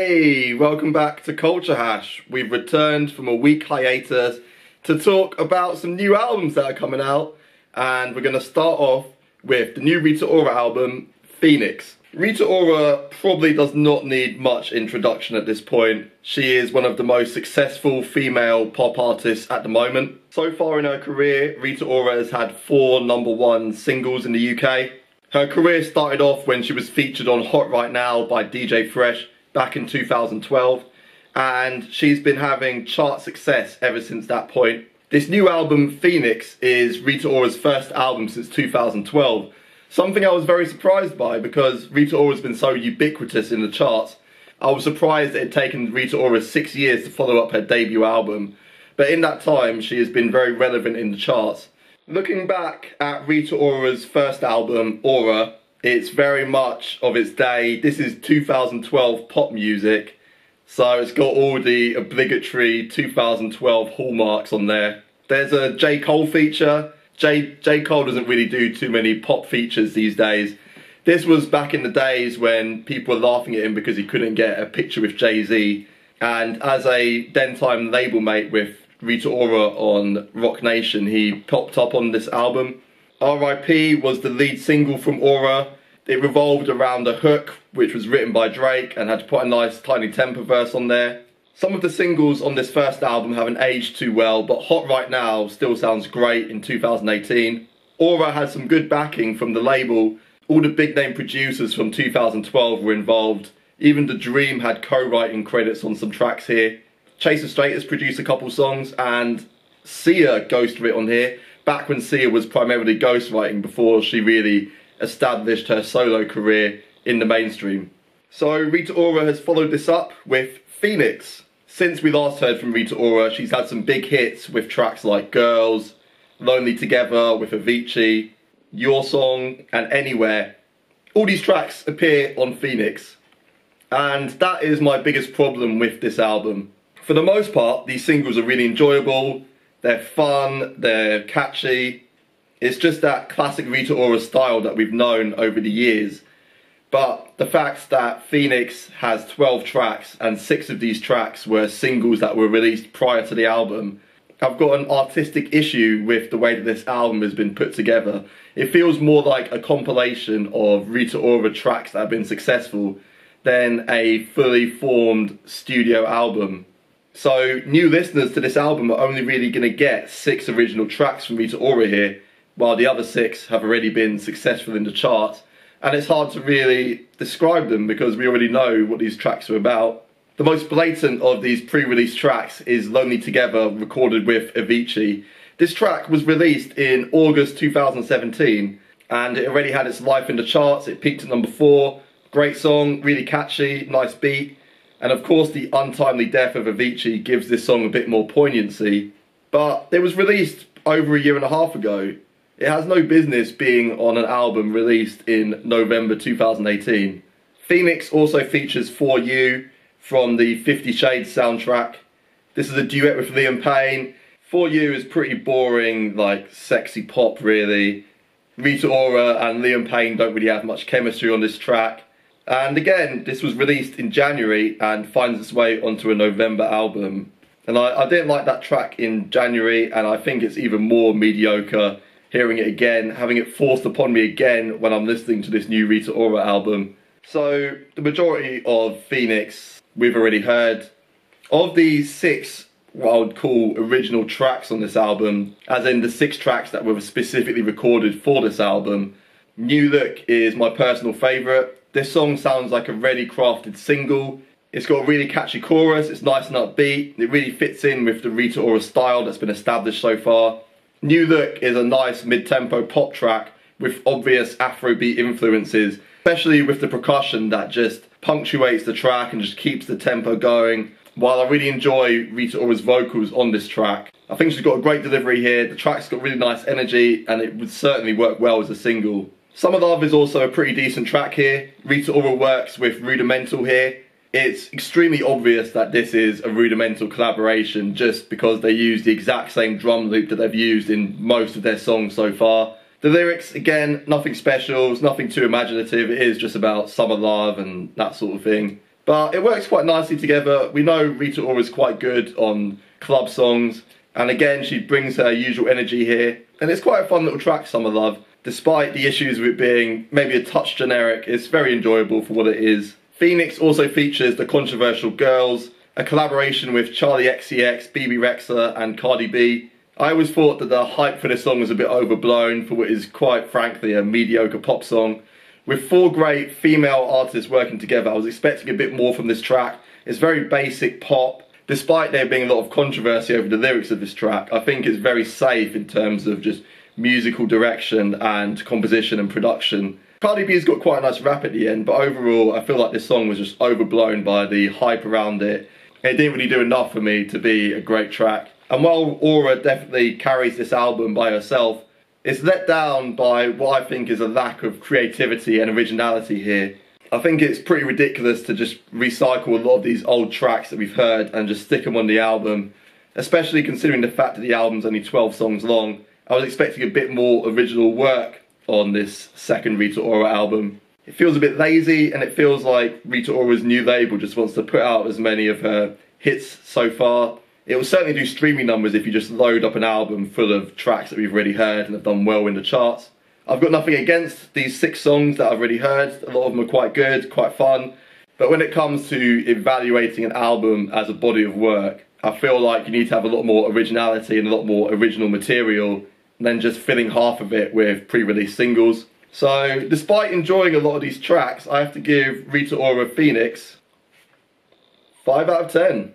Hey, welcome back to Culture Hash. We've returned from a week hiatus to talk about some new albums that are coming out, and we're going to start off with the new Rita Ora album, Phoenix. Rita Ora probably does not need much introduction at this point. She is one of the most successful female pop artists at the moment. So far in her career, Rita Ora has had 4 #1 singles in the UK. Her career started off when she was featured on Hot Right Now by DJ Fresh back in 2012, and she's been having chart success ever since that point. This new album, Phoenix, is Rita Ora's first album since 2012, something I was very surprised by because Rita Ora's been so ubiquitous in the charts. I was surprised it had taken Rita Ora 6 years to follow up her debut album, but in that time she has been very relevant in the charts. Looking back at Rita Ora's first album, Aura, it's very much of its day. This is 2012 pop music, so it's got all the obligatory 2012 hallmarks on there. There's a J. Cole feature. J. Cole doesn't really do too many pop features these days. This was back in the days when people were laughing at him because he couldn't get a picture with Jay-Z, and as a then-time label mate with Rita Ora on Rock Nation, he popped up on this album. R.I.P. was the lead single from Aura. It revolved around a hook which was written by Drake and had quite a nice tiny tempo verse on there. Some of the singles on this first album haven't aged too well, but Hot Right Now still sounds great in 2018. Aura had some good backing from the label. All the big name producers from 2012 were involved. Even The Dream had co-writing credits on some tracks here. Chase the Straighters produced a couple songs, and Sia ghostwrote on here, back when Sia was primarily ghostwriting before she really established her solo career in the mainstream. So Rita Ora has followed this up with Phoenix. Since we last heard from Rita Ora, she's had some big hits with tracks like Girls, Lonely Together with Avicii, Your Song and Anywhere. All these tracks appear on Phoenix, and that is my biggest problem with this album. For the most part, these singles are really enjoyable, they're fun, they're catchy. It's just that classic Rita Ora style that we've known over the years. But the fact that Phoenix has 12 tracks and 6 of these tracks were singles that were released prior to the album, I've got an artistic issue with the way that this album has been put together. It feels more like a compilation of Rita Ora tracks that have been successful than a fully formed studio album. So new listeners to this album are only really going to get 6 original tracks from Rita Ora here, while the other 6 have already been successful in the charts. And it's hard to really describe them because we already know what these tracks are about. The most blatant of these pre-release tracks is Lonely Together, recorded with Avicii. This track was released in August 2017 and it already had its life in the charts. It peaked at #4. Great song, really catchy, nice beat. And of course the untimely death of Avicii gives this song a bit more poignancy. But it was released over a year and a half ago. It has no business being on an album released in November 2018. Phoenix also features For You from the 50 Shades soundtrack. This is a duet with Liam Payne. For You is pretty boring, like sexy pop really. Rita Ora and Liam Payne don't really have much chemistry on this track. And again, this was released in January and finds its way onto a November album. And I didn't like that track in January, and I think it's even more mediocre hearing it again, having it forced upon me again when I'm listening to this new Rita Ora album. So the majority of Phoenix we've already heard. Of these 6 what I would call original tracks on this album, as in the 6 tracks that were specifically recorded for this album, New Look is my personal favourite. This song sounds like a ready crafted single. It's got a really catchy chorus, it's nice and upbeat, it really fits in with the Rita Ora style that's been established so far. New Look is a nice mid-tempo pop track with obvious Afrobeat influences, especially with the percussion that just punctuates the track and just keeps the tempo going. While I really enjoy Rita Ora's vocals on this track, I think she's got a great delivery here. The track's got really nice energy and it would certainly work well as a single. Summer Love is also a pretty decent track here. Rita Ora works with Rudimental here. It's extremely obvious that this is a Rudimental collaboration just because they use the exact same drum loop that they've used in most of their songs so far. The lyrics, again, nothing special, it's nothing too imaginative, it is just about summer love and that sort of thing. but it works quite nicely together. We know Rita Ora is quite good on club songs, and again she brings her usual energy here, and it's quite a fun little track, Summer Love. Despite the issues with it being maybe a touch generic, it's very enjoyable for what it is. Phoenix also features the Controversial Girls, a collaboration with Charlie XCX, BB Rexha and Cardi B. I always thought that the hype for this song was a bit overblown for what is quite frankly a mediocre pop song. With 4 great female artists working together, I was expecting a bit more from this track. It's very basic pop. Despite there being a lot of controversy over the lyrics of this track, I think it's very safe in terms of just musical direction and composition and production. Cardi B's got quite a nice rap at the end, but overall I feel like this song was just overblown by the hype around it. It didn't really do enough for me to be a great track. And while Ora definitely carries this album by herself, it's let down by what I think is a lack of creativity and originality here. I think it's pretty ridiculous to just recycle a lot of these old tracks that we've heard and just stick them on the album, especially considering the fact that the album's only 12 songs long. I was expecting a bit more original work on this second Rita Ora album. It feels a bit lazy, and it feels like Rita Ora's new label just wants to put out as many of her hits so far. It will certainly do streaming numbers if you just load up an album full of tracks that we've already heard and have done well in the charts. I've got nothing against these 6 songs that I've already heard. A lot of them are quite good, quite fun. But when it comes to evaluating an album as a body of work, I feel like you need to have a lot more originality and a lot more original material than just filling half of it with pre-release singles. So, despite enjoying a lot of these tracks, I have to give Rita Ora Phoenix 5 out of 10.